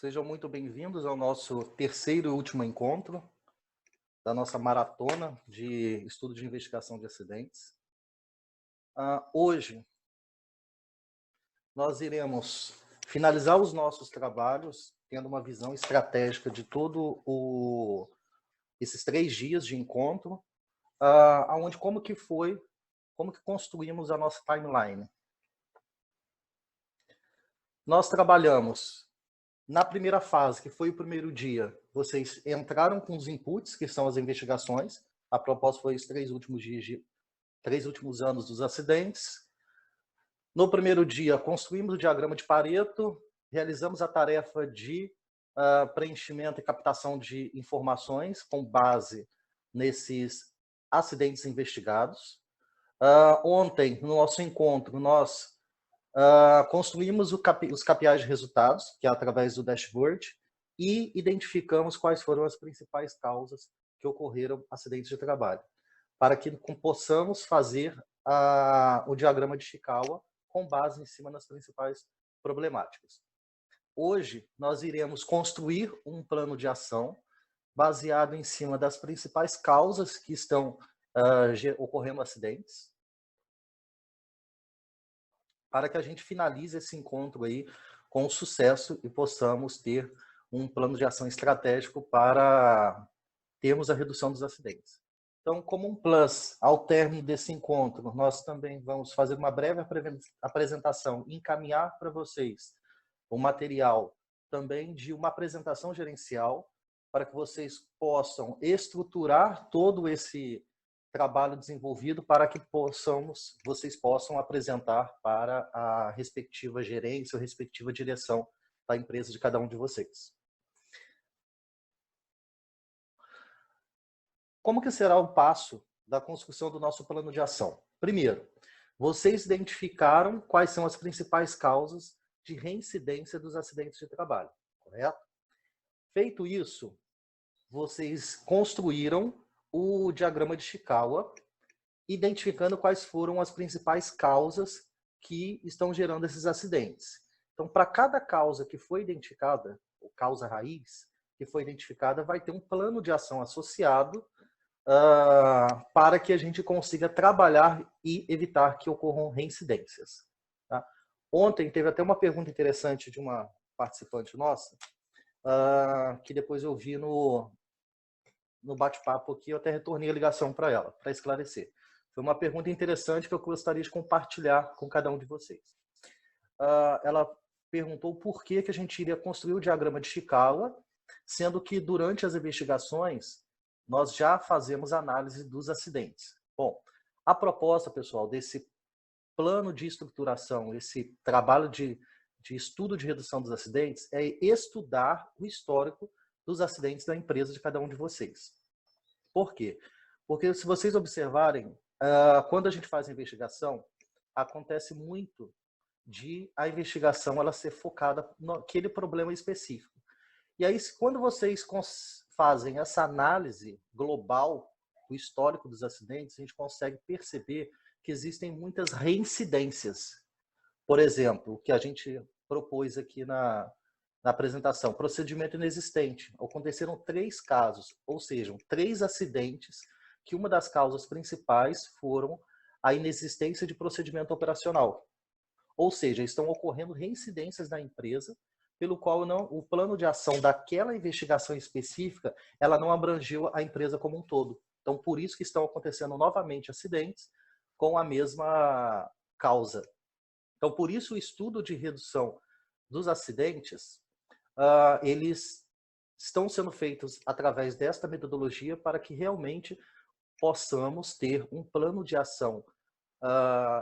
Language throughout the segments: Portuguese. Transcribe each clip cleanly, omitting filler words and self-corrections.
Sejam muito bem-vindos ao nosso terceiro e último encontro da nossa maratona de estudo de investigação de acidentes. Hoje, nós iremos finalizar os nossos trabalhos tendo uma visão estratégica de esses 3 dias de encontro, onde como que construímos a nossa timeline. Nós trabalhamos na primeira fase, que foi o primeiro dia, vocês entraram com os inputs, que são as investigações. A proposta foi os 3 últimos anos dos acidentes. No primeiro dia, construímos o diagrama de Pareto, realizamos a tarefa de preenchimento e captação de informações com base nesses acidentes investigados. Ontem, no nosso encontro, nós construímos os KPIs de resultados, que é através do dashboard, e identificamos quais foram as principais causas que ocorreram acidentes de trabalho, para que possamos fazer o diagrama de Chikawa com base em cima das principais problemáticas. Hoje, nós iremos construir um plano de ação baseado em cima das principais causas que estão ocorrendo acidentes, para que a gente finalize esse encontro aí com sucesso e possamos ter um plano de ação estratégico para termos a redução dos acidentes. Então, como um plus, ao término desse encontro, nós também vamos fazer uma breve apresentação e encaminhar para vocês o material também de uma apresentação gerencial, para que vocês possam estruturar todo esse trabalho desenvolvido para que vocês possam apresentar para a respectiva gerência ou respectiva direção da empresa de cada um de vocês. Como que será o passo da construção do nosso plano de ação? Primeiro, vocês identificaram quais são as principais causas de reincidência dos acidentes de trabalho, correto? Feito isso, vocês construíram o diagrama de Chikawa, identificando quais foram as principais causas que estão gerando esses acidentes. Então, para cada causa que foi identificada, ou causa raiz, que foi identificada, vai ter um plano de ação associado para que a gente consiga trabalhar e evitar que ocorram reincidências. Tá? Ontem teve até uma pergunta interessante de uma participante nossa, que depois eu vi no bate-papo aqui, eu até retornei a ligação para ela, para esclarecer. Foi uma pergunta interessante que eu gostaria de compartilhar com cada um de vocês. Ela perguntou por que a gente iria construir o diagrama de Chikawa, sendo que durante as investigações nós já fazemos análise dos acidentes. Bom, a proposta, pessoal, desse plano de estruturação, esse trabalho de estudo de redução dos acidentes, é estudar o histórico dos acidentes da empresa de cada um de vocês. Por quê? Porque se vocês observarem, quando a gente faz a investigação, acontece muito de a investigação ela ser focada naquele problema específico. E aí, quando vocês fazem essa análise global do histórico dos acidentes, a gente consegue perceber que existem muitas reincidências. Por exemplo, o que a gente propôs aqui na apresentação, procedimento inexistente. Aconteceram 3 casos, ou seja, 3 acidentes, que uma das causas principais foram a inexistência de procedimento operacional. Ou seja, estão ocorrendo reincidências na empresa, pelo qual o plano de ação daquela investigação específica, ela não abrangeu a empresa como um todo. Então, por isso que estão acontecendo novamente acidentes com a mesma causa. Então, por isso o estudo de redução dos acidentes, eles estão sendo feitos através desta metodologia para que realmente possamos ter um plano de ação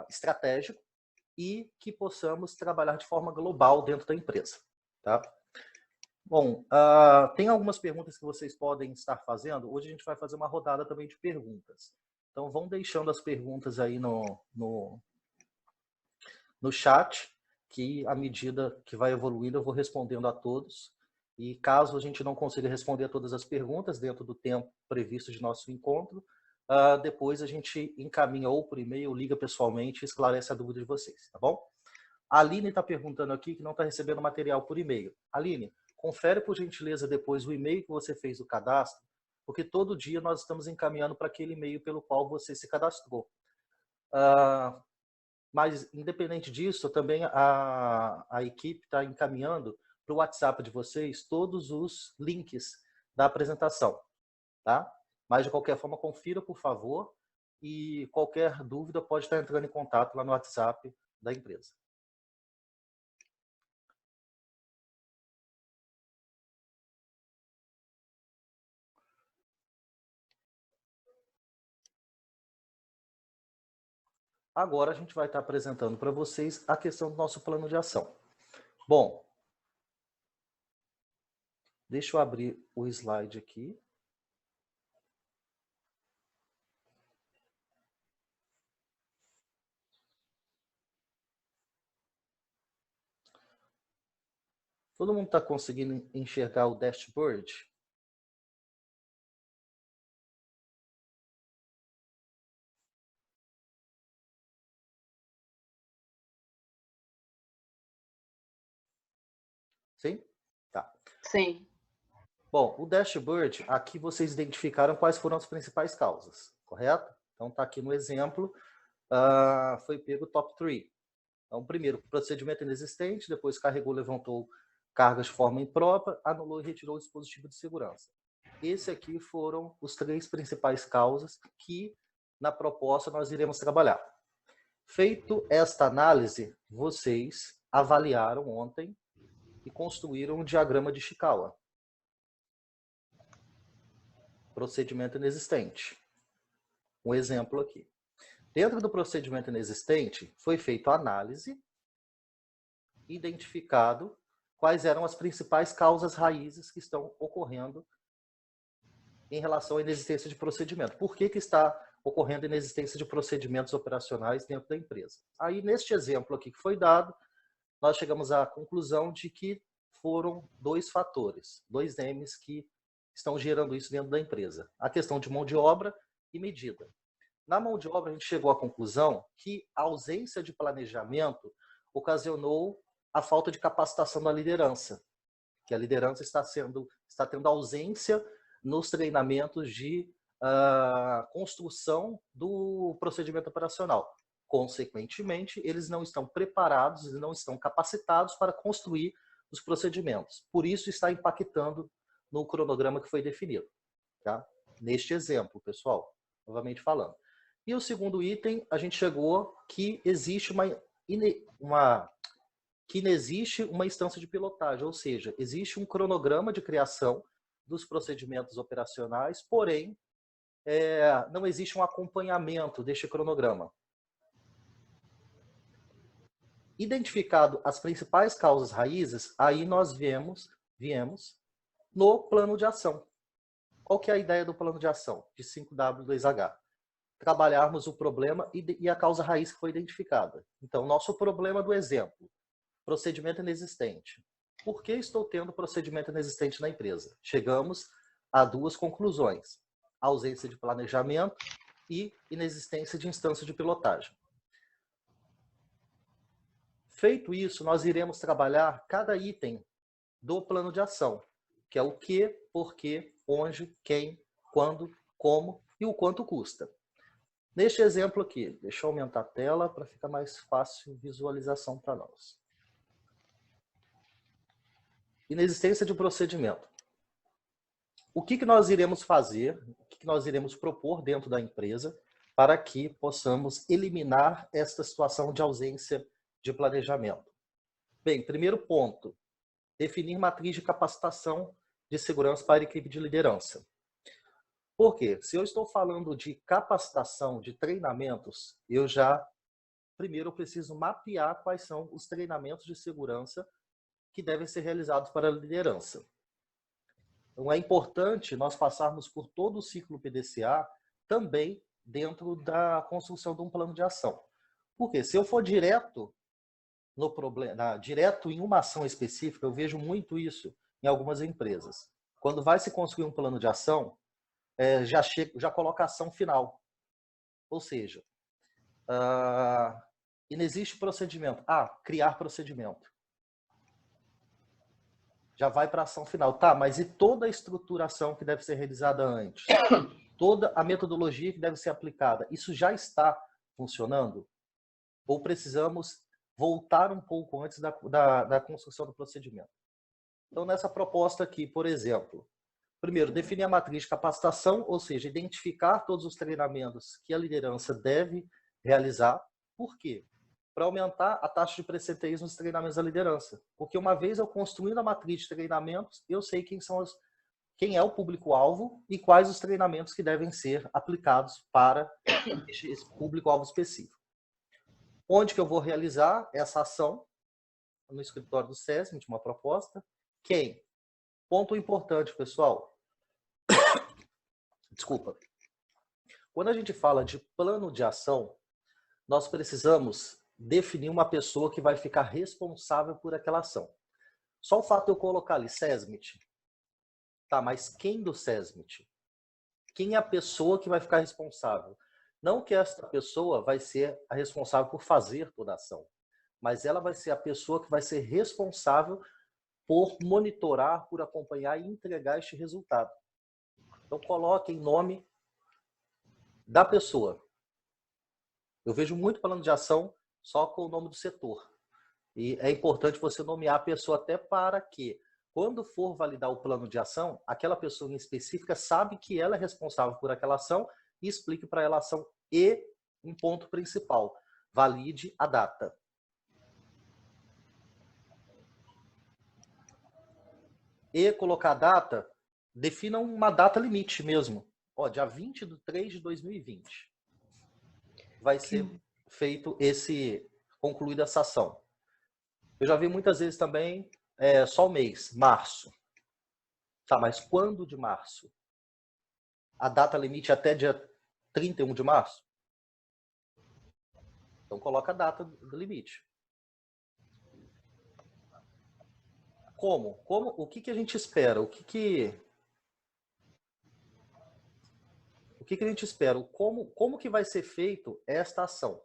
estratégico e que possamos trabalhar de forma global dentro da empresa. Tá? Bom, tem algumas perguntas que vocês podem estar fazendo. Hoje a gente vai fazer uma rodada também de perguntas. Então, vão deixando as perguntas aí no chat, que à medida que vai evoluindo eu vou respondendo a todos. E caso a gente não consiga responder a todas as perguntas dentro do tempo previsto de nosso encontro, depois a gente encaminha ou por e-mail, ou liga pessoalmente e esclarece a dúvida de vocês, tá bom? A Aline está perguntando aqui que não está recebendo material por e-mail. Aline, confere por gentileza depois o e-mail que você fez o cadastro, porque todo dia nós estamos encaminhando para aquele e-mail pelo qual você se cadastrou. Mas, independente disso, também a equipe está encaminhando para o WhatsApp de vocês todos os links da apresentação, tá? Mas, de qualquer forma, confira, por favor, e qualquer dúvida pode estar entrando em contato lá no WhatsApp da empresa. Agora a gente vai estar apresentando para vocês a questão do nosso plano de ação. Bom, deixa eu abrir o slide aqui. Todo mundo está conseguindo enxergar o dashboard? Sim? Tá. Sim. Bom, o dashboard, aqui vocês identificaram quais foram as principais causas, correto? Então, está aqui no exemplo, foi pego o top 3. Então, primeiro, procedimento inexistente, depois carregou, levantou cargas de forma imprópria, anulou e retirou o dispositivo de segurança. Esse aqui foram os 3 principais causas que, na proposta, nós iremos trabalhar. Feito esta análise, vocês avaliaram ontem e construíram um diagrama de Ishikawa. Procedimento inexistente. Um exemplo aqui. Dentro do procedimento inexistente, foi feita a análise, identificado quais eram as principais causas raízes que estão ocorrendo em relação à inexistência de procedimento. Por que está ocorrendo a inexistência de procedimentos operacionais dentro da empresa? Aí, neste exemplo aqui que foi dado, nós chegamos à conclusão de que foram 2 fatores, 2 M's que estão gerando isso dentro da empresa. A questão de mão de obra e medida. Na mão de obra, a gente chegou à conclusão que a ausência de planejamento ocasionou a falta de capacitação da liderança, que a liderança está tendo ausência nos treinamentos de construção do procedimento operacional. Consequentemente, eles não estão preparados, não estão capacitados para construir os procedimentos. Por isso, está impactando no cronograma que foi definido. Tá? Neste exemplo, pessoal, novamente falando. E o segundo item, a gente chegou que existe que não existe uma instância de pilotagem, ou seja, existe um cronograma de criação dos procedimentos operacionais, porém, não existe um acompanhamento deste cronograma. Identificado as principais causas raízes, aí nós viemos no plano de ação. Qual que é a ideia do plano de ação de 5W2H? Trabalharmos o problema e a causa raiz que foi identificada. Então, nosso problema do exemplo, procedimento inexistente. Por que estou tendo procedimento inexistente na empresa? Chegamos a 2 conclusões: ausência de planejamento e inexistência de instância de pilotagem. Feito isso, nós iremos trabalhar cada item do plano de ação, que é o que, porquê, onde, quem, quando, como e o quanto custa. Neste exemplo aqui, deixa eu aumentar a tela para ficar mais fácil visualização para nós. Inexistência de procedimento. O que nós iremos fazer, o que nós iremos propor dentro da empresa para que possamos eliminar esta situação de ausência de planejamento? Bem, primeiro ponto, definir matriz de capacitação de segurança para a equipe de liderança. Por quê? Se eu estou falando de capacitação, de treinamentos, primeiro eu preciso mapear quais são os treinamentos de segurança que devem ser realizados para a liderança. Então, é importante nós passarmos por todo o ciclo PDCA também dentro da construção de um plano de ação. Porque se eu for direto no problema, direto em uma ação específica, eu vejo muito isso em algumas empresas. Quando vai se construir um plano de ação, já coloca a ação final. Ou seja, inexiste procedimento. Criar procedimento. já vai para a ação final. Tá, mas e toda a estruturação que deve ser realizada antes? Toda a metodologia que deve ser aplicada, isso já está funcionando? Ou precisamos voltar um pouco antes da construção do procedimento? Então, nessa proposta aqui, por exemplo, primeiro, definir a matriz de capacitação, ou seja, identificar todos os treinamentos que a liderança deve realizar. Por quê? Para aumentar a taxa de presenteísmo nos treinamentos da liderança. Porque uma vez eu construindo a matriz de treinamentos, eu sei quem é o público-alvo e quais os treinamentos que devem ser aplicados para esse público-alvo específico. Onde que eu vou realizar essa ação? No escritório do SESMIT, uma proposta. Quem? Ponto importante, pessoal. Desculpa. Quando a gente fala de plano de ação, nós precisamos definir uma pessoa que vai ficar responsável por aquela ação. Só o fato de eu colocar ali SESMIT. Tá, mas quem do SESMIT? Quem é a pessoa que vai ficar responsável? Não que esta pessoa vai ser a responsável por fazer toda a ação, mas ela vai ser a pessoa que vai ser responsável por monitorar, por acompanhar e entregar este resultado. Então, coloque em nome da pessoa. Eu vejo muito plano de ação só com o nome do setor. E é importante você nomear a pessoa até para que, quando for validar o plano de ação, aquela pessoa em específica sabe que ela é responsável por aquela ação e explique para ela a ação. E um ponto principal, valide a data. E colocar a data, defina uma data limite mesmo. Ó, dia 20/3/2020 vai ser feito concluída essa ação. Eu já vi muitas vezes também só o mês, março. Tá, mas quando de março? A data limite é até dia 31 de março? Então coloca a data do limite. Como? O que a gente espera? O que a gente espera? Como que vai ser feito esta ação?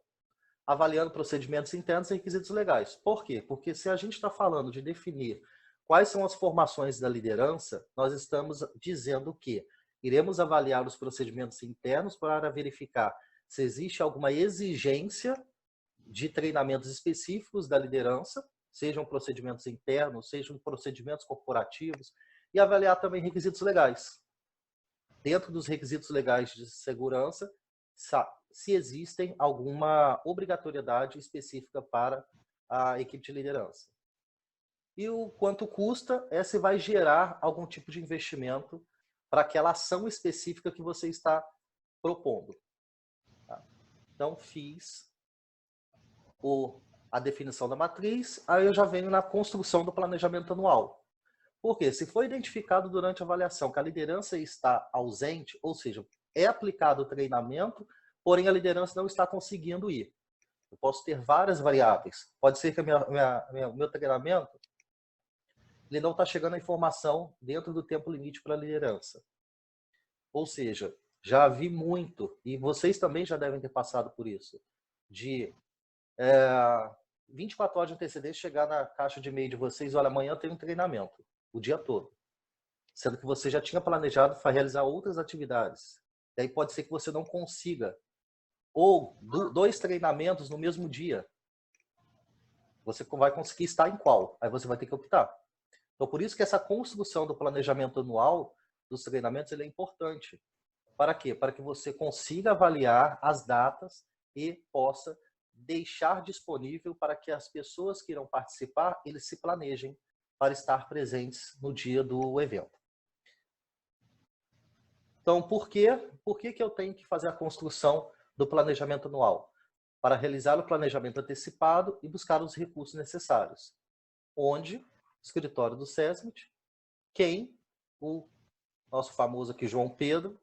Avaliando procedimentos internos e requisitos legais. Por quê? Porque se a gente está falando de definir quais são as formações da liderança, nós estamos dizendo que iremos avaliar os procedimentos internos para verificar se existe alguma exigência de treinamentos específicos da liderança, sejam procedimentos internos, sejam procedimentos corporativos, e avaliar também requisitos legais. Dentro dos requisitos legais de segurança, se existem alguma obrigatoriedade específica para a equipe de liderança. E o quanto custa se vai gerar algum tipo de investimento para aquela ação específica que você está propondo. Tá? Então, fiz a definição da matriz, aí eu já venho na construção do planejamento anual. Por quê? Se foi identificado durante a avaliação que a liderança está ausente, ou seja, é aplicado o treinamento, porém a liderança não está conseguindo ir. Eu posso ter várias variáveis. Pode ser que o meu treinamento ele não está chegando a informação dentro do tempo limite para a liderança. Ou seja, já vi muito, e vocês também já devem ter passado por isso, de 24 horas de antecedência chegar na caixa de e-mail de vocês, olha, amanhã tem um treinamento, o dia todo. Sendo que você já tinha planejado para realizar outras atividades. E aí pode ser que você não consiga. Ou 2 treinamentos no mesmo dia. Você vai conseguir estar em qual? Aí você vai ter que optar. Então, por isso que essa construção do planejamento anual dos treinamentos ele é importante. Para quê? Para que você consiga avaliar as datas e possa deixar disponível para que as pessoas que irão participar, eles se planejem para estar presentes no dia do evento. Então, por que eu tenho que fazer a construção do planejamento anual? Para realizar o planejamento antecipado e buscar os recursos necessários. Onde? Escritório do SESMIT, quem? O nosso famoso aqui João Pedro.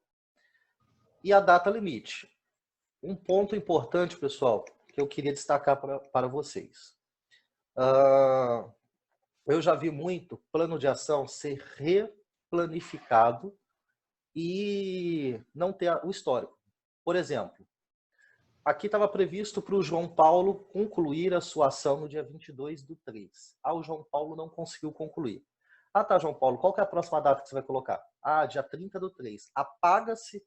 E a data limite. Um ponto importante, pessoal, que eu queria destacar para vocês. Eu já vi muito plano de ação ser replanificado e não ter o histórico. Por exemplo, aqui estava previsto para o João Paulo concluir a sua ação no dia 22/3. O João Paulo não conseguiu concluir. Ah, tá, João Paulo, qual que é a próxima data que você vai colocar? Ah, dia 30/3. Apaga-se,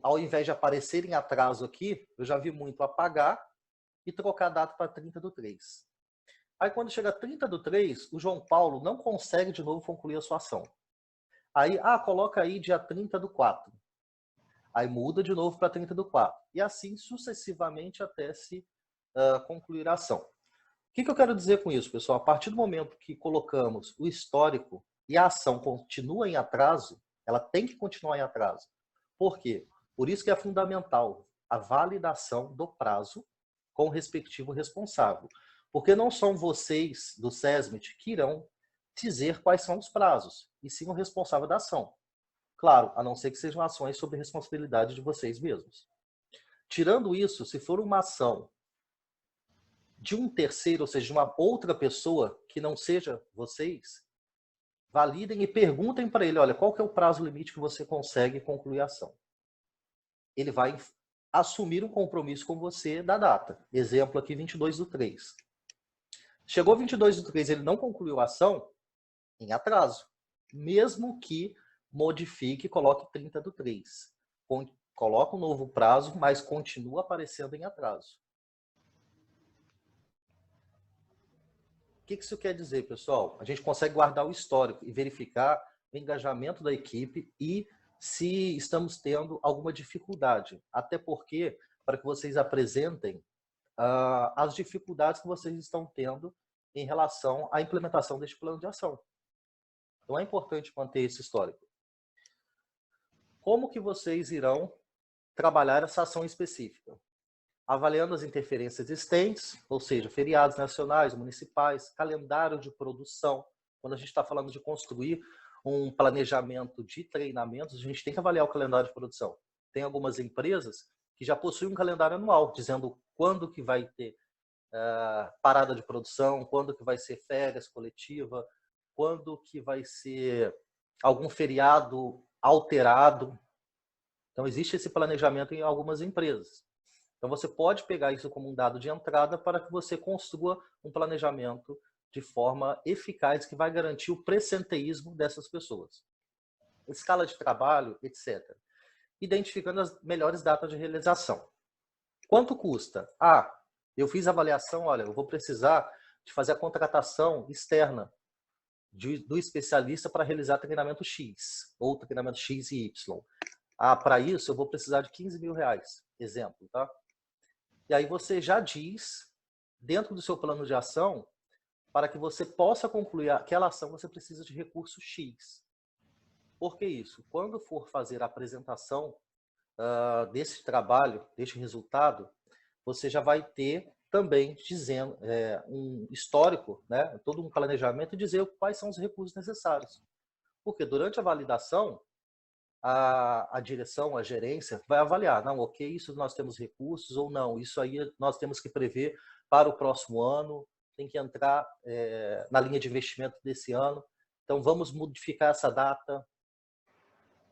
ao invés de aparecer em atraso aqui, eu já vi muito apagar e trocar a data para 30/3. Aí quando chega 30/3, o João Paulo não consegue de novo concluir a sua ação. Aí, coloca aí dia 30/4. Aí muda de novo para 30/4. E assim sucessivamente até se concluir a ação. O que eu quero dizer com isso, pessoal? A partir do momento que colocamos o histórico e a ação continua em atraso, ela tem que continuar em atraso. Por quê? Por isso que é fundamental a validação do prazo com o respectivo responsável. Porque não são vocês do SESMIT que irão dizer quais são os prazos, e sim o responsável da ação. Claro, a não ser que sejam ações sob responsabilidade de vocês mesmos. Tirando isso, se for uma ação de um terceiro, ou seja, de uma outra pessoa que não seja vocês, validem e perguntem para ele, olha, qual que é o prazo limite que você consegue concluir a ação? Ele vai assumir um compromisso com você da data. Exemplo aqui, 22/3. Chegou 22/3, ele não concluiu a ação, em atraso. Mesmo que modifique e coloque 30/3. Coloca um novo prazo, mas continua aparecendo em atraso. O que isso quer dizer, pessoal? A gente consegue guardar o histórico e verificar o engajamento da equipe e se estamos tendo alguma dificuldade. Até porque, para que vocês apresentem as dificuldades que vocês estão tendo em relação à implementação deste plano de ação. Então, é importante manter esse histórico. Como que vocês irão trabalhar essa ação específica? Avaliando as interferências existentes, ou seja, feriados nacionais, municipais, calendário de produção. Quando a gente está falando de construir um planejamento de treinamentos, a gente tem que avaliar o calendário de produção. Tem algumas empresas que já possuem um calendário anual, dizendo quando que vai ter parada de produção, quando que vai ser férias coletiva, quando que vai ser algum feriado alterado. Então, existe esse planejamento em algumas empresas. Então, você pode pegar isso como um dado de entrada para que você construa um planejamento de forma eficaz que vai garantir o presenteísmo dessas pessoas. Escala de trabalho, etc. Identificando as melhores datas de realização. Quanto custa? Eu fiz a avaliação, olha, eu vou precisar de fazer a contratação externa do especialista para realizar treinamento X, ou treinamento X e Y. Para isso eu vou precisar de 15 mil reais, exemplo, tá? E aí você já diz, dentro do seu plano de ação, para que você possa concluir aquela ação, você precisa de recurso X. Por que isso? Quando for fazer a apresentação desse trabalho, deste resultado, você já vai ter também dizendo um histórico, né, todo um planejamento e dizer quais são os recursos necessários. Porque durante a validação, a direção, a gerência vai avaliar, não, ok, isso nós temos recursos ou não, isso aí nós temos que prever para o próximo ano, tem que entrar na linha de investimento desse ano, então vamos modificar essa data.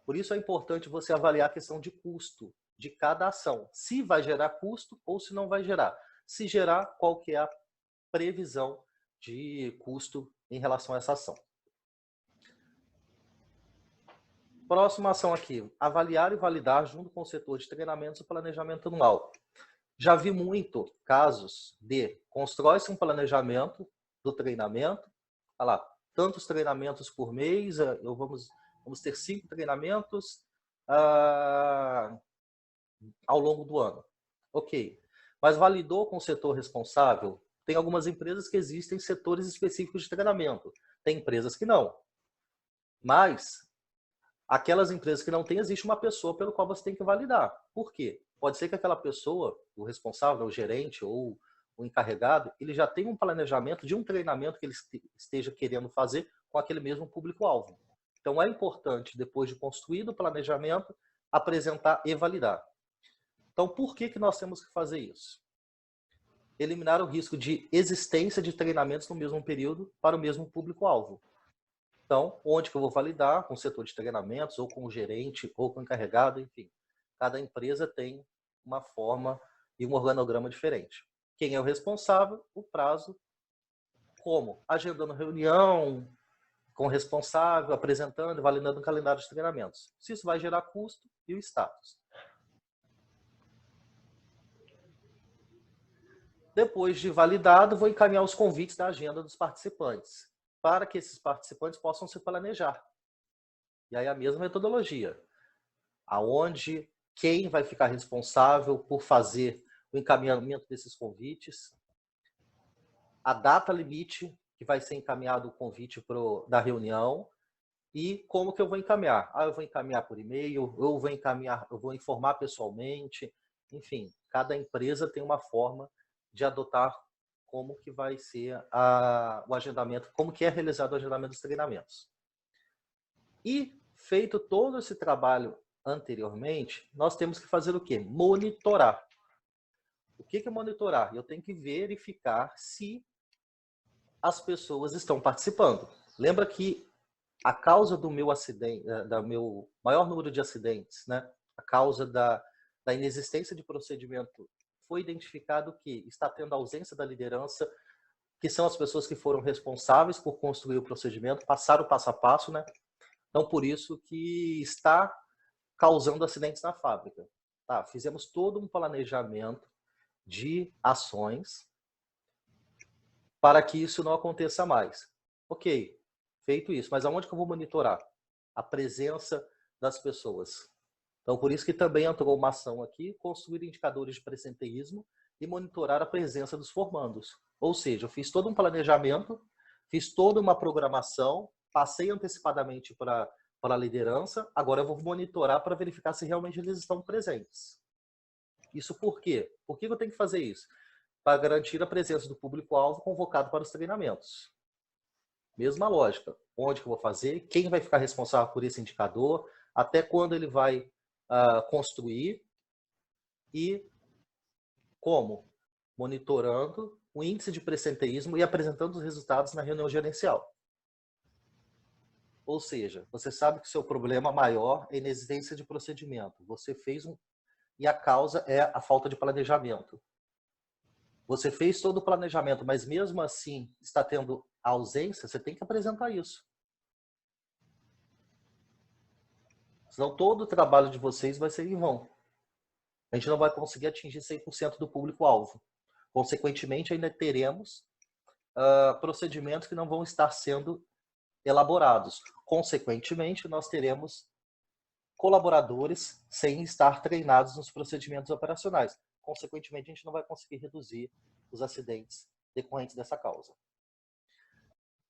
Por isso é importante você avaliar a questão de custo de cada ação, se vai gerar custo ou se não vai gerar. Se gerar, qual que é a previsão de custo em relação a essa ação. Próxima ação aqui, avaliar e validar junto com o setor de treinamentos o planejamento anual. Já vi muito casos de constrói-se um planejamento do treinamento, olha lá, tantos treinamentos por mês, vamos ter 5 treinamentos ao longo do ano. Ok, mas validou com o setor responsável? Tem algumas empresas que existem setores específicos de treinamento, tem empresas que não. Mas aquelas empresas que não têm, existe uma pessoa pelo qual você tem que validar. Por quê? Pode ser que aquela pessoa, o responsável, o gerente ou o encarregado, ele já tem um planejamento de um treinamento que ele esteja querendo fazer com aquele mesmo público-alvo. Então, é importante, depois de construído o planejamento, apresentar e validar. Então, por que nós temos que fazer isso? Eliminar o risco de existência de treinamentos no mesmo período para o mesmo público-alvo. Então, onde que eu vou validar? Com o setor de treinamentos, ou com o gerente, ou com o encarregado, enfim. Cada empresa tem uma forma e um organograma diferente. Quem é o responsável? O prazo. Como? Agendando reunião, com o responsável, apresentando e validando o calendário de treinamentos. Se isso vai gerar custo e o status. Depois de validado, vou encaminhar os convites da agenda dos participantes, para que esses participantes possam se planejar. E aí a mesma metodologia, aonde quem vai ficar responsável por fazer o encaminhamento desses convites, a data limite que vai ser encaminhado o convite da reunião e como que eu vou encaminhar. Eu vou encaminhar por e-mail, eu vou informar pessoalmente, enfim, cada empresa tem uma forma de adotar como que vai ser o agendamento, como que é realizado o agendamento dos treinamentos. E feito todo esse trabalho anteriormente, nós temos que fazer o quê? Monitorar. O que é monitorar? Eu tenho que verificar se as pessoas estão participando. Lembra que a causa do meu acidente, do meu maior número de acidentes, né? A causa da inexistência de procedimento, foi identificado que está tendo ausência da liderança, que são as pessoas que foram responsáveis por construir o procedimento, passaram o passo a passo, né? Então, por isso que está causando acidentes na fábrica. Tá, fizemos todo um planejamento de ações para que isso não aconteça mais. Ok, feito isso, mas aonde que eu vou monitorar? A presença das pessoas. Então, por isso que também entrou uma ação aqui, construir indicadores de presenteísmo e monitorar a presença dos formandos. Ou seja, eu fiz todo um planejamento, fiz toda uma programação, passei antecipadamente para a liderança, agora eu vou monitorar para verificar se realmente eles estão presentes. Isso por quê? Por que eu tenho que fazer isso? Para garantir a presença do público-alvo convocado para os treinamentos. Mesma lógica. Onde que eu vou fazer? Quem vai ficar responsável por esse indicador? Até quando ele vai construir? E como? Monitorando o índice de presenteísmo e apresentando os resultados na reunião gerencial. Ou seja, você sabe que o seu problema maior é a inexistência de procedimento. Você fez e a causa é a falta de planejamento. Você fez todo o planejamento, mas mesmo assim está tendo ausência, você tem que apresentar isso. Senão todo o trabalho de vocês vai ser em vão. A gente não vai conseguir atingir 100% do público-alvo. Consequentemente, ainda teremos procedimentos que não vão estar sendo elaborados. Consequentemente, nós teremos colaboradores sem estar treinados nos procedimentos operacionais. Consequentemente, a gente não vai conseguir reduzir os acidentes decorrentes dessa causa.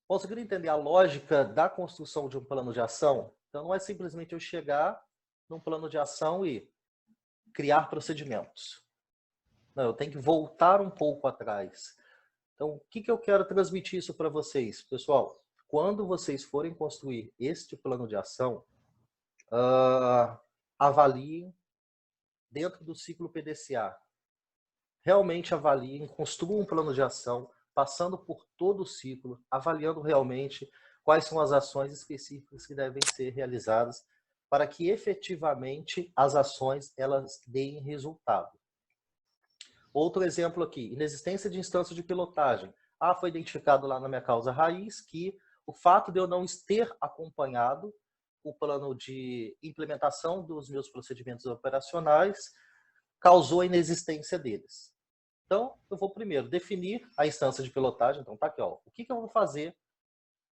Conseguiram entender a lógica da construção de um plano de ação? Então, não é simplesmente eu chegar num plano de ação e criar procedimentos. Não, eu tenho que voltar um pouco atrás. Então, o que eu quero transmitir isso para vocês? Pessoal, quando vocês forem construir este plano de ação, avaliem dentro do ciclo PDCA. Realmente avaliem, construam um plano de ação, passando por todo o ciclo, avaliando realmente quais são as ações específicas que devem ser realizadas para que efetivamente as ações elas deem resultado. Outro exemplo aqui, inexistência de instância de pilotagem. Foi identificado lá na minha causa raiz que o fato de eu não ter acompanhado o plano de implementação dos meus procedimentos operacionais causou a inexistência deles. Então, eu vou primeiro definir a instância de pilotagem. Então, tá aqui, ó. O que eu vou fazer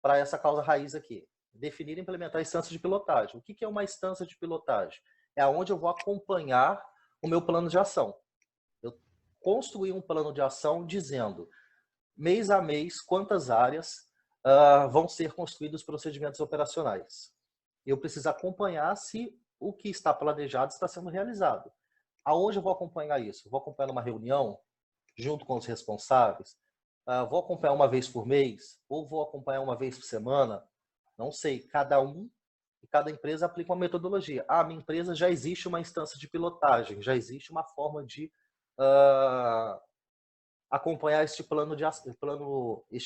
para essa causa raiz aqui? Definir e implementar a instância de pilotagem. O que é uma instância de pilotagem? É onde eu vou acompanhar o meu plano de ação. Eu construir um plano de ação dizendo, mês a mês, quantas áreas vão ser construídos procedimentos operacionais. Eu preciso acompanhar se o que está planejado está sendo realizado. Aonde eu vou acompanhar isso? Vou acompanhar numa reunião, junto com os responsáveis? Vou acompanhar uma vez por mês? Ou vou acompanhar uma vez por semana? Não sei. Cada empresa aplica uma metodologia. Minha empresa já existe uma instância de pilotagem, já existe uma forma de acompanhar este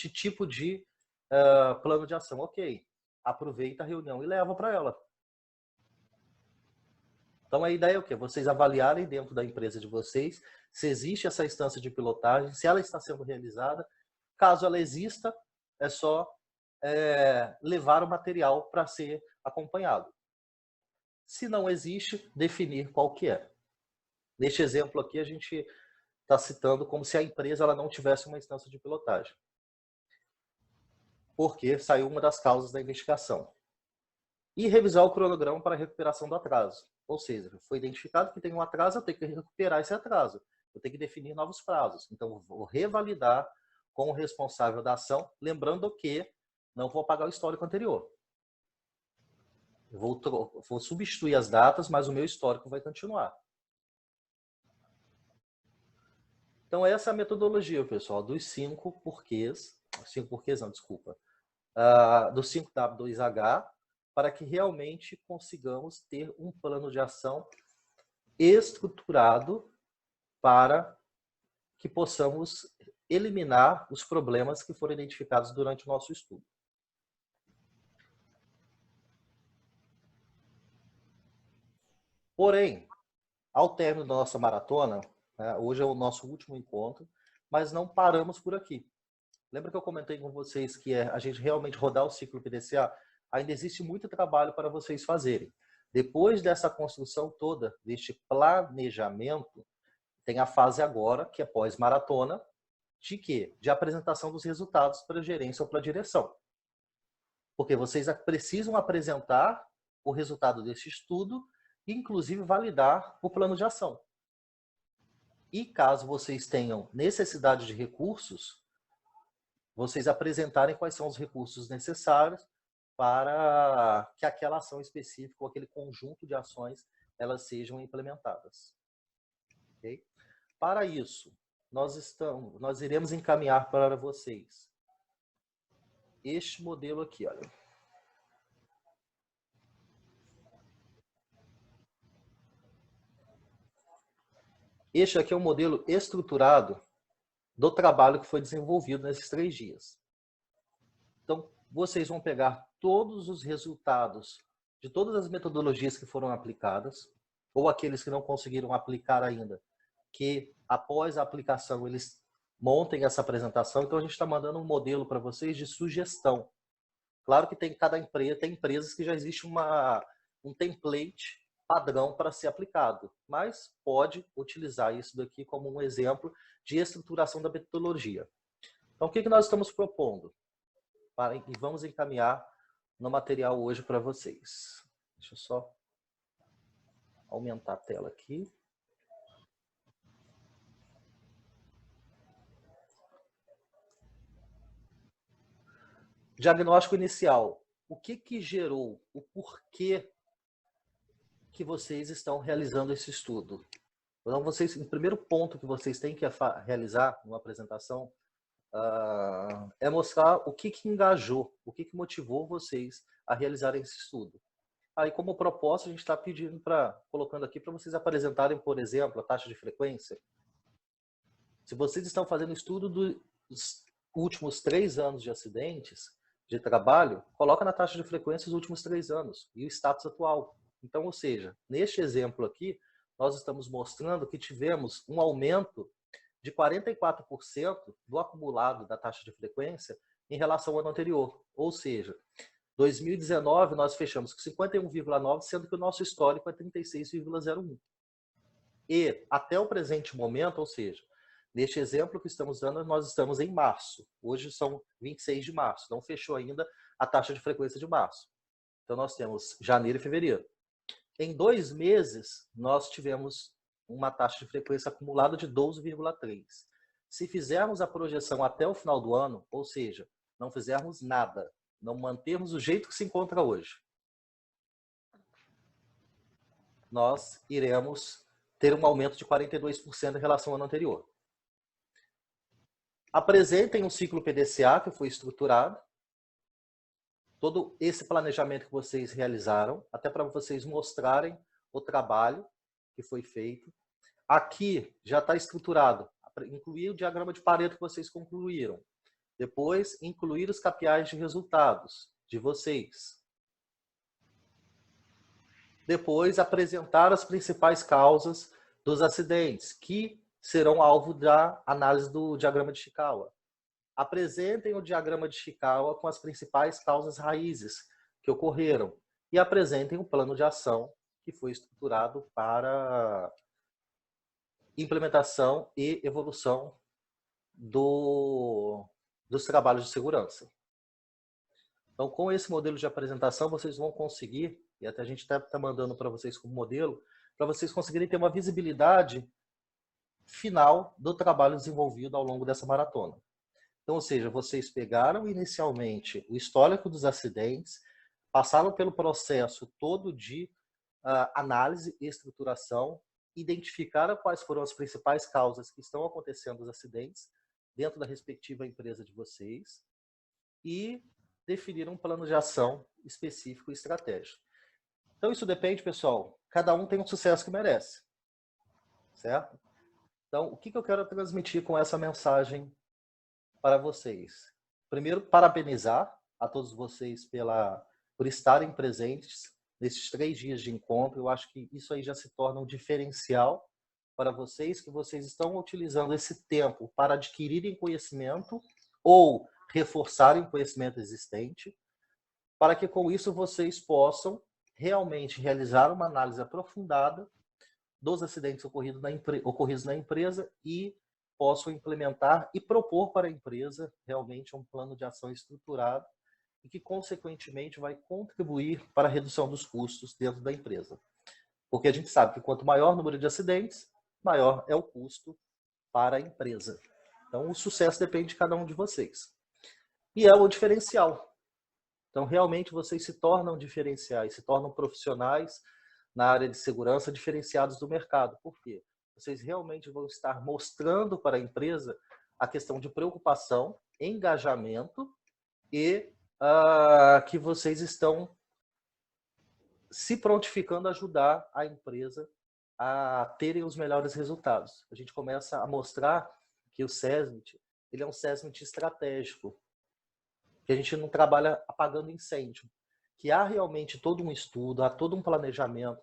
tipo de plano de ação. Ok. Aproveita a reunião e leva para ela. Então, a ideia é o quê? Vocês avaliarem dentro da empresa de vocês se existe essa instância de pilotagem, se ela está sendo realizada. Caso ela exista, é só levar o material para ser acompanhado. Se não existe, definir qual que é. Neste exemplo aqui, a gente está citando como se a empresa ela não tivesse uma instância de pilotagem. Porque saiu uma das causas da investigação. E revisar o cronograma para a recuperação do atraso. Ou seja, foi identificado que tem um atraso, eu tenho que recuperar esse atraso. Eu tenho que definir novos prazos. Então, eu vou revalidar com o responsável da ação, lembrando que não vou apagar o histórico anterior. Eu vou substituir as datas, mas o meu histórico vai continuar. Então, essa é a metodologia, pessoal, dos 5 porquês. 5 porquês, não, desculpa. Do 5W2H, para que realmente consigamos ter um plano de ação estruturado para que possamos eliminar os problemas que foram identificados durante o nosso estudo. Porém, ao término da nossa maratona, hoje é o nosso último encontro, mas não paramos por aqui. Lembra que eu comentei com vocês que a gente realmente rodar o ciclo PDCA? Ainda existe muito trabalho para vocês fazerem. Depois dessa construção toda, deste planejamento, tem a fase agora, que é pós-maratona, de quê? De apresentação dos resultados para a gerência ou para a direção. Porque vocês precisam apresentar o resultado desse estudo e, inclusive, validar o plano de ação. E caso vocês tenham necessidade de recursos, vocês apresentarem quais são os recursos necessários para que aquela ação específica ou aquele conjunto de ações elas sejam implementadas. Okay? Para isso, nós iremos encaminhar para vocês este modelo aqui, olha. Este aqui é um modelo estruturado do trabalho que foi desenvolvido nesses 3 dias. Então, vocês vão pegar todos os resultados de todas as metodologias que foram aplicadas, ou aqueles que não conseguiram aplicar ainda, que após a aplicação eles montem essa apresentação. Então, a gente está mandando um modelo para vocês de sugestão. Claro que tem empresas que já existe um template padrão para ser aplicado, mas pode utilizar isso daqui como um exemplo de estruturação da metodologia. Então, o que nós estamos propondo? E vamos encaminhar no material hoje para vocês. Deixa eu só aumentar a tela aqui. Diagnóstico inicial. O que gerou? O porquê que vocês estão realizando esse estudo? Então, o primeiro ponto que vocês têm que realizar numa apresentação é mostrar o que engajou, o que motivou vocês a realizarem esse estudo. Aí, como proposta, a gente está pedindo colocando aqui para vocês apresentarem, por exemplo, a taxa de frequência. Se vocês estão fazendo estudo dos últimos 3 anos de acidentes de trabalho, coloca na taxa de frequência os últimos 3 anos e o status atual. Então, ou seja, neste exemplo aqui, nós estamos mostrando que tivemos um aumento de 44% do acumulado da taxa de frequência em relação ao ano anterior. Ou seja, 2019 nós fechamos com 51,9, sendo que o nosso histórico é 36,01. E até o presente momento, ou seja, neste exemplo que estamos dando, nós estamos em março. Hoje são 26 de março, não fechou ainda a taxa de frequência de março. Então nós temos janeiro e fevereiro. Em 2 meses, nós tivemos uma taxa de frequência acumulada de 12,3. Se fizermos a projeção até o final do ano, ou seja, não fizermos nada, não mantermos o jeito que se encontra hoje, nós iremos ter um aumento de 42% em relação ao ano anterior. Apresentem um ciclo PDCA que foi estruturado, todo esse planejamento que vocês realizaram, até para vocês mostrarem o trabalho que foi feito. Aqui já está estruturado, incluir o diagrama de Pareto que vocês concluíram. Depois, incluir os KPIs de resultados de vocês. Depois, apresentar as principais causas dos acidentes, que serão alvo da análise do diagrama de Chikawa. apresentem o diagrama de Chikawa com as principais causas raízes que ocorreram e apresentem um plano de ação que foi estruturado para implementação e evolução dos trabalhos de segurança. Então, com esse modelo de apresentação, vocês vão conseguir, e até a gente está mandando para vocês como modelo, para vocês conseguirem ter uma visibilidade final do trabalho desenvolvido ao longo dessa maratona. Então, ou seja, vocês pegaram inicialmente o histórico dos acidentes, passaram pelo processo todo de análise e estruturação, identificaram quais foram as principais causas que estão acontecendo os acidentes dentro da respectiva empresa de vocês e definiram um plano de ação específico e estratégico. Então, isso depende, pessoal, cada um tem um sucesso que merece, certo? Então, o que eu quero transmitir com essa mensagem para vocês? Primeiro, parabenizar a todos vocês por estarem presentes nesses 3 dias de encontro. Eu acho que isso aí já se torna um diferencial para vocês, que vocês estão utilizando esse tempo para adquirirem conhecimento ou reforçarem o conhecimento existente, para que com isso vocês possam realmente realizar uma análise aprofundada dos acidentes ocorridos na empresa e possam implementar e propor para a empresa realmente um plano de ação estruturado e que, consequentemente, vai contribuir para a redução dos custos dentro da empresa. Porque a gente sabe que quanto maior o número de acidentes, maior é o custo para a empresa. Então, o sucesso depende de cada um de vocês. E é o diferencial. Então, realmente, vocês se tornam diferenciais, se tornam profissionais na área de segurança diferenciados do mercado. Por quê? Vocês realmente vão estar mostrando para a empresa a questão de preocupação, engajamento e que vocês estão se prontificando a ajudar a empresa a terem os melhores resultados. A gente começa a mostrar que o SESMIT, ele é um SESMIT estratégico, que a gente não trabalha apagando incêndio, que há realmente todo um estudo, há todo um planejamento,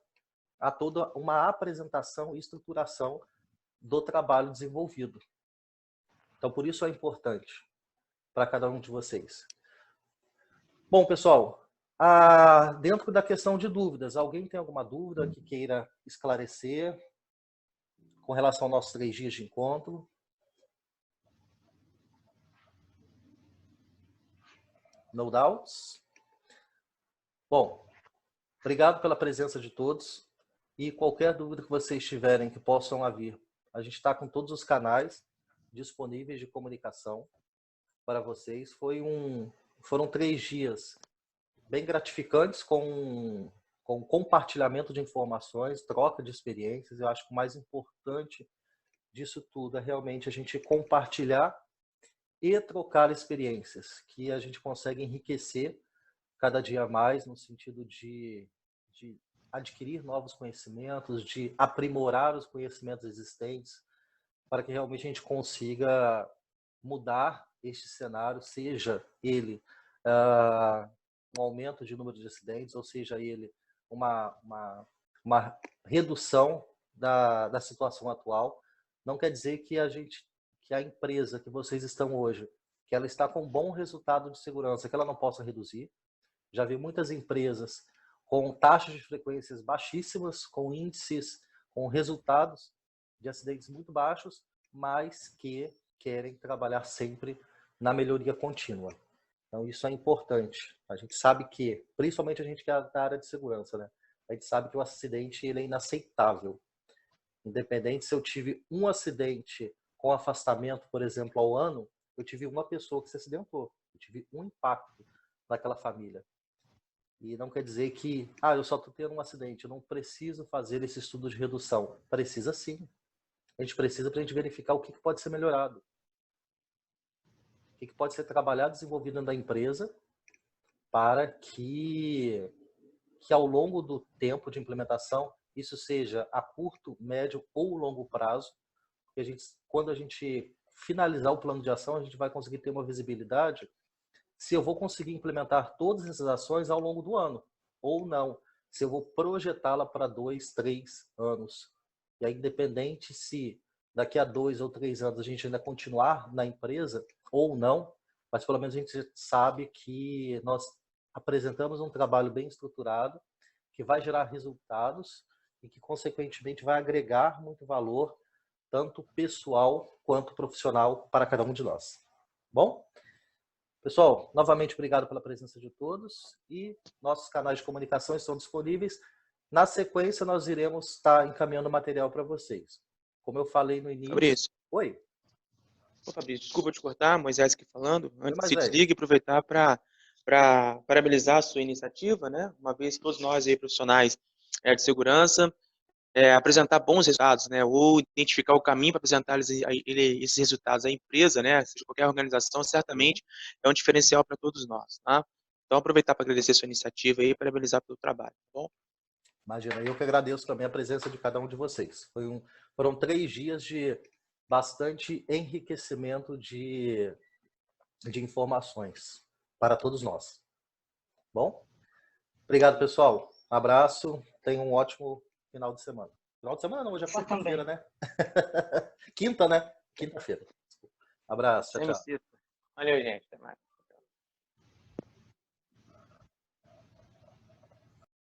há toda uma apresentação e estruturação do trabalho desenvolvido. Então, por isso é importante para cada um de vocês. Bom, pessoal, dentro da questão de dúvidas, alguém tem alguma dúvida que queira esclarecer com relação aos nossos 3 dias de encontro? No doubts? Bom, obrigado pela presença de todos e qualquer dúvida que vocês tiverem que possam haver, a gente está com todos os canais disponíveis de comunicação para vocês. Foram 3 dias bem gratificantes com compartilhamento de informações, troca de experiências. Eu acho que o mais importante disso tudo é realmente a gente compartilhar e trocar experiências, que a gente consegue enriquecer cada dia mais no sentido de adquirir novos conhecimentos, de aprimorar os conhecimentos existentes, para que realmente a gente consiga mudar este cenário, seja ele um aumento de número de acidentes, ou seja ele uma redução da situação atual. Não quer dizer que a empresa que vocês estão hoje, que ela está com um bom resultado de segurança, que ela não possa reduzir. Já vi muitas empresas com taxas de frequências baixíssimas, com índices, com resultados de acidentes muito baixos, mas que querem trabalhar sempre na melhoria contínua. Então, isso é importante. A gente sabe que, principalmente a gente que é da área de segurança, né? A gente sabe que o acidente ele é inaceitável. Independente se eu tive um acidente com afastamento, por exemplo, ao ano, eu tive uma pessoa que se acidentou. Eu tive um impacto naquela família. E não quer dizer que, eu só estou tendo um acidente, eu não preciso fazer esse estudo de redução. Precisa sim. A gente precisa para a gente verificar o que pode ser melhorado. O que pode ser trabalhado, desenvolvido dentro da empresa para que ao longo do tempo de implementação, isso seja a curto, médio ou longo prazo, porque quando a gente finalizar o plano de ação, a gente vai conseguir ter uma visibilidade se eu vou conseguir implementar todas essas ações ao longo do ano, ou não, se eu vou projetá-la para 2, 3 anos. E aí, independente se daqui a 2 ou 3 anos a gente ainda continuar na empresa, ou não, mas pelo menos a gente sabe que nós apresentamos um trabalho bem estruturado, que vai gerar resultados e que, consequentemente, vai agregar muito valor, tanto pessoal quanto profissional, para cada um de nós. Bom? Pessoal, novamente, obrigado pela presença de todos e nossos canais de comunicação estão disponíveis. Na sequência, nós iremos estar encaminhando material para vocês. Como eu falei no início... Fabrício. Oi. Ô, Fabrício, desculpa te cortar, Moisés aqui falando. Oi, Antes de mais se velho. desligue, aproveitar para parabenizar a sua iniciativa, né? Uma vez que todos nós aí, profissionais de segurança, apresentar bons resultados, né? Ou identificar o caminho para apresentar esses resultados à empresa, né? Seja qualquer organização, certamente é um diferencial para todos nós, tá? Então, aproveitar para agradecer a sua iniciativa e parabenizar pelo trabalho, tá bom? Imagina, eu que agradeço também a presença de cada um de vocês. Foram 3 dias de bastante enriquecimento de informações para todos nós. Bom? Obrigado, pessoal. Um abraço. Tenham um ótimo final de semana. Final de semana não, hoje é quarta-feira, né? Quinta, né? Quinta-feira. Abraço, tchau, tchau. Valeu, gente. Até mais.